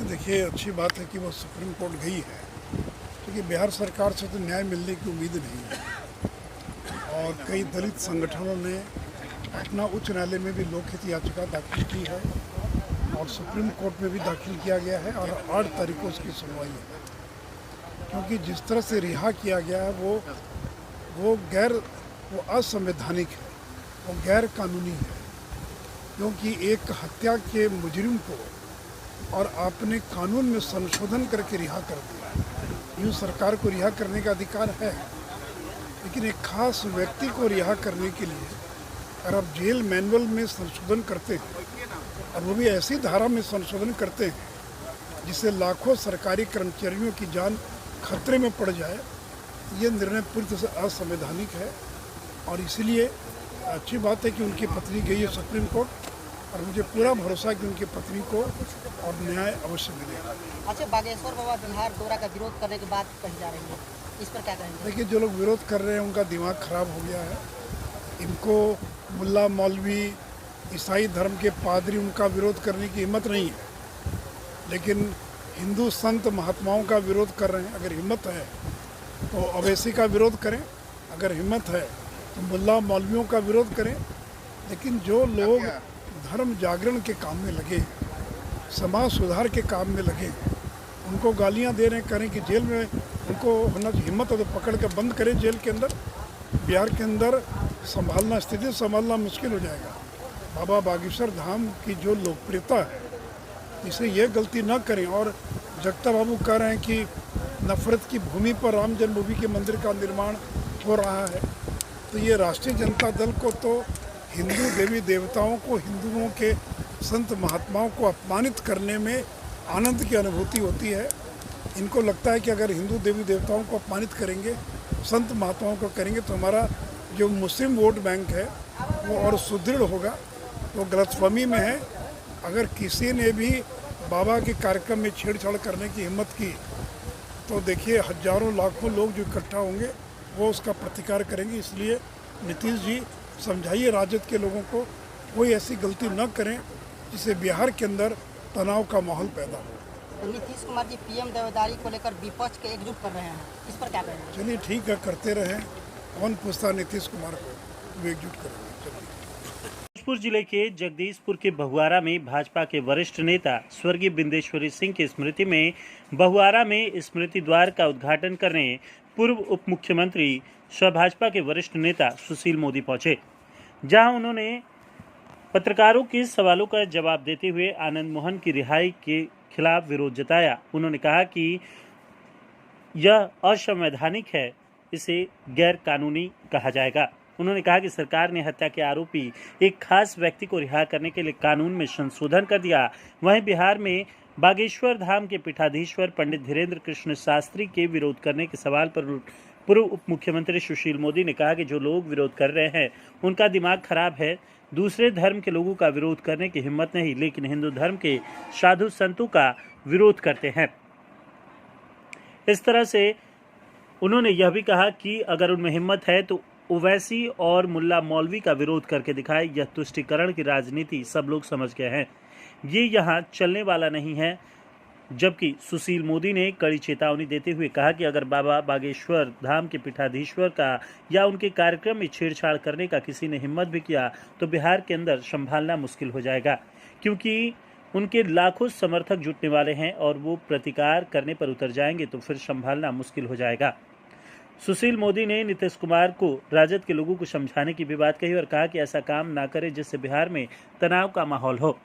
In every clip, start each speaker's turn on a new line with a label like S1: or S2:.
S1: देखिए, अच्छी बात है कि वो सुप्रीम कोर्ट गई है, क्योंकि बिहार सरकार से तो न्याय मिलने की उम्मीद नहीं है। और कई दलित संगठनों ने पटना उच्च न्यायालय में भी लोकहित याचिका दाखिल की है और सुप्रीम कोर्ट में भी दाखिल किया गया है और 8 तारीख को उसकी सुनवाई है। क्योंकि जिस तरह से रिहा किया गया है वो असंवैधानिक है, वो गैर कानूनी है। क्योंकि एक हत्या के मुजरिम को और आपने कानून में संशोधन करके रिहा कर दिया। यूँ सरकार को रिहा करने का अधिकार है, लेकिन एक खास व्यक्ति को रिहा करने के लिए अगर आप जेल मैनुअल में संशोधन करते हैं और वो भी ऐसी धारा में संशोधन करते हैं जिससे लाखों सरकारी कर्मचारियों की जान खतरे में पड़ जाए, ये निर्णय पूरी तरह से असंवैधानिक है। और इसलिए अच्छी बात है कि उनकी पत्नी गई है सुप्रीम कोर्ट और मुझे पूरा भरोसा है कि उनकी पत्नी को और न्याय अवश्य मिलेगा।
S2: अच्छा, बागेश्वर बाबा बिहार दौरा का विरोध करने के बाद कही जा रही है, इस पर क्या कहेंगे?
S1: देखिए, जो लोग विरोध कर रहे हैं उनका दिमाग खराब हो गया है। इनको मुल्ला मौलवी ईसाई धर्म के पादरी उनका विरोध करने की हिम्मत नहीं है, लेकिन हिंदू संत महात्माओं का विरोध कर रहे हैं। अगर हिम्मत है तो अवैसी का विरोध करें, अगर हिम्मत है तो मुल्ला मौलवियों का विरोध करें। लेकिन जो लोग धर्म जागरण के काम में लगे, समाज सुधार के काम में लगे, उनको गालियां दे रहे हैं, करें कि जेल में उनको होना हिम्मत है तो पकड़ कर बंद करें जेल के अंदर। बिहार के अंदर स्थिति संभालना मुश्किल हो जाएगा। बाबा बागेश्वर धाम की जो लोकप्रियता है, इसे ये गलती न करें। और जगता बाबू कह रहे हैं कि नफरत की भूमि पर राम जन्मभूमि के मंदिर का निर्माण हो रहा है, तो ये राष्ट्रीय जनता दल को तो हिंदू देवी देवताओं को, हिंदुओं के संत महात्माओं को अपमानित करने में आनंद की अनुभूति होती है। इनको लगता है कि अगर हिंदू देवी देवताओं को अपमानित करेंगे, संत महात्माओं को करेंगे, तो हमारा जो मुस्लिम वोट बैंक है वो और सुदृढ़ होगा। वो गलतफहमी में है। अगर किसी ने भी बाबा के कार्यक्रम में छेड़छाड़ करने की हिम्मत की तो देखिए, हजारों लाखों लोग जो इकट्ठा होंगे वो उसका प्रतिकार करेंगे। इसलिए नीतीश जी, समझाइए राजद के लोगों को, कोई ऐसी गलती न करें जिससे बिहार के अंदर तनाव का माहौल पैदा हो।
S2: तो नीतीश कुमार जी पीएम दावेदारी को लेकर विपक्ष के एकजुट कर रहे हैं, इस पर क्या कहेंगे?
S1: चलिए ठीक है, करते रहें। कौन पूछता नीतीश कुमार को, वो एकजुट करेंगे।
S3: भोजपुर जिले के जगदीशपुर के बहुआरा में भाजपा के वरिष्ठ नेता स्वर्गीय बिंदेश्वरी सिंह की स्मृति में बहुआरा में स्मृति द्वार का उद्घाटन करने पूर्व उप मुख्यमंत्री सह भाजपा के वरिष्ठ नेता सुशील मोदी पहुंचे, जहां उन्होंने पत्रकारों के सवालों का जवाब देते हुए आनंद मोहन की रिहाई के खिलाफ विरोध जताया। उन्होंने कहा कि यह असंवैधानिक है, इसे गैर कानूनी कहा जाएगा। उन्होंने कहा कि सरकार ने हत्या के आरोपी एक खास व्यक्ति को रिहा करने के लिए कानून में संशोधन कर दिया। वहीं बिहार में बागेश्वर धाम के पीठाधीश्वर पंडित धीरेन्द्र कृष्ण शास्त्री के विरोध करने के सवाल पर पूर्व उप मुख्यमंत्री सुशील मोदी ने कहा कि जो लोग विरोध कर रहे हैं उनका दिमाग खराब है। दूसरे धर्म के लोगों का विरोध करने की हिम्मत नहीं, लेकिन हिंदू धर्म के साधु संतों का विरोध करते हैं। इस तरह से उन्होंने यह भी कहा कि अगर उनमें हिम्मत है तो ओवैसी और मुल्ला मौलवी का विरोध करके दिखाए। यह तुष्टीकरण की राजनीति सब लोग समझ गए हैं, ये यहाँ चलने वाला नहीं है। जबकि सुशील मोदी ने कड़ी चेतावनी देते हुए कहा कि अगर बाबा बागेश्वर धाम के पीठाधीश्वर का या उनके कार्यक्रम में छेड़छाड़ करने का किसी ने हिम्मत भी किया तो बिहार के अंदर संभालना मुश्किल हो जाएगा, क्योंकि उनके लाखों समर्थक जुटने वाले हैं और वो प्रतिकार करने पर उतर जाएंगे तो फिर संभालना मुश्किल हो जाएगा। सुशील मोदी ने नीतीश कुमार को राजद के लोगों को समझाने की भी बात कही और कहा कि ऐसा काम ना करें जिससे बिहार में तनाव का माहौल हो।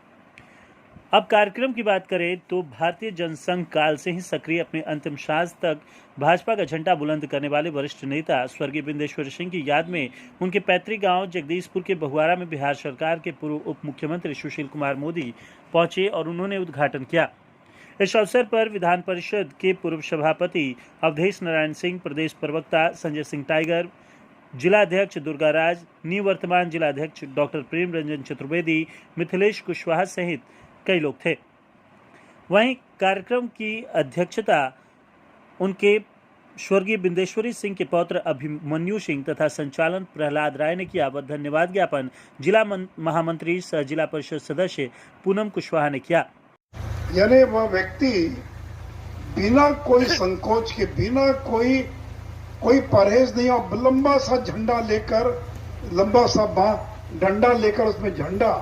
S3: अब कार्यक्रम की बात करें तो भारतीय जनसंघ काल से ही सक्रिय, अपने अंतिम सांस तक भाजपा का झंडा बुलंद करने वाले वरिष्ठ नेता स्वर्गीय बिंदेश्वरी सिंह की याद में उनके पैतृक गांव जगदीशपुर के बहुआरा में बिहार सरकार के पूर्व उप मुख्यमंत्री सुशील कुमार मोदी पहुंचे और उन्होंने उद्घाटन किया। इस अवसर पर विधान परिषद के पूर्व सभापति अवधेश नारायण सिंह, प्रदेश प्रवक्ता संजय सिंह टाइगर, जिलाध्यक्ष दुर्गाराज, निवर्तमान जिलाध्यक्ष डॉक्टर प्रेम रंजन चतुर्वेदी, मिथिलेश कुशवाहा सहित कई लोग थे। वहीं कार्यक्रम की अध्यक्षता उनके स्वर्गीय बिंदेश्वरी सिंह के पौत्र अभिमन्यु सिंह तथा संचालन प्रहलाद राय ने किया व धन्यवाद ज्ञापन जिला महामंत्री सह जिला परिषद सदस्य पूनम कुशवाहा ने किया।
S1: यानी वह व्यक्ति बिना कोई संकोच के, बिना कोई परहेज नहीं, और लंबा सा झंडा लेकर, लंबा सा डंडा लेकर, उसमें झंडा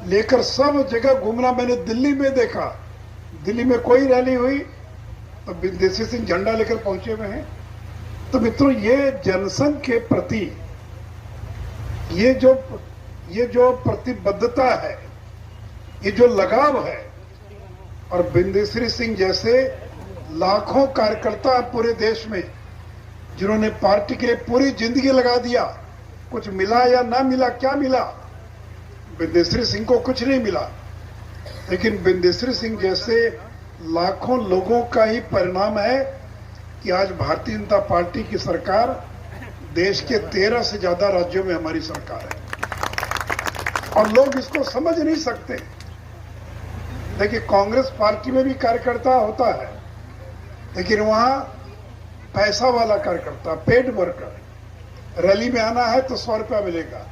S1: लेकर सब जगह घूमना मैंने दिल्ली में देखा। दिल्ली में कोई रैली हुई तो विदेशी सिंह झंडा लेकर पहुंचे हुए हैं। तो मित्रों, ये जनसंघ के प्रति ये जो प्रतिबद्धता है, ये जो लगाव है, और बिंदेश्वरी सिंह जैसे लाखों कार्यकर्ता पूरे देश में जिन्होंने पार्टी के लिए पूरी जिंदगी लगा दिया, कुछ मिला या ना मिला, क्या मिला? बिंदेश्वरी सिंह को कुछ नहीं मिला, लेकिन बिंदेश्वरी सिंह जैसे लाखों लोगों का ही परिणाम है कि आज भारतीय जनता पार्टी की सरकार देश के 13 से ज्यादा राज्यों में हमारी सरकार है, और लोग इसको समझ नहीं सकते। देखिए, कांग्रेस पार्टी में भी कार्यकर्ता होता है, लेकिन वहां पैसा वाला कार्यकर्ता, पेड वर्कर, रैली में आना है तो 100 रुपया मिलेगा,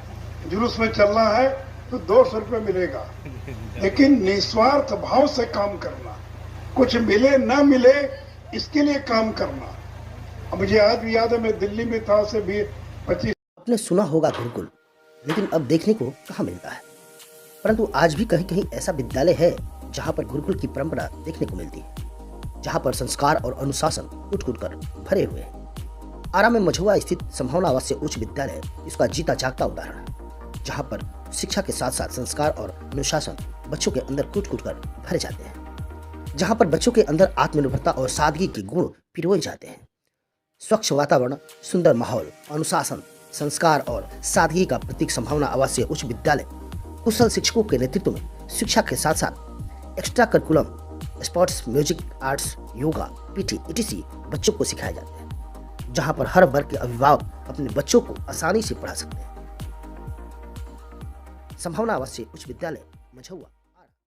S1: जुलूस में चलना है तो 200 रुपये मिलेगा, लेकिन निस्वार्थ भाव से काम करना, कुछ मिले ना मिले इसके लिए काम करना। अब मुझे आज भी याद है, मैं दिल्ली में था से भी 25।
S4: आपने सुना होगा गुरुकुल, लेकिन अब देखने को कहाँ मिलता है। परंतु आज भी कहीं कहीं ऐसा विद्यालय है जहाँ पर गुरुकुल की परंपरा देखने को मिलती है, जहाँ पर संस्कार और अनुशासन कूट कूट कर भरे हुए हैं। आरा में मझुआ स्थित संभावना आवासीय उच्च विद्यालय इसका जीता जागता उदाहरण है, जहाँ पर शिक्षा के साथ साथ संस्कार और अनुशासन बच्चों के अंदर कूट कूट कर भरे जाते हैं, जहाँ पर बच्चों के अंदर आत्मनिर्भरता और सादगी के गुण पिरोए जाते हैं। स्वच्छ वातावरण, सुंदर माहौल, अनुशासन, संस्कार और सादगी का प्रतीक संभावना आवासीय उच्च विद्यालय कुशल शिक्षकों के नेतृत्व में शिक्षा के साथ साथ extra curriculum, sports, music, arts, yoga, PT etc बच्चों को सिखाए जाते हैं, जहां पर हर वर्ग के अभिभावक अपने बच्चों को आसानी से पढ़ा सकते हैं। संभावना आवासीय उच्च विद्यालय मझौआ।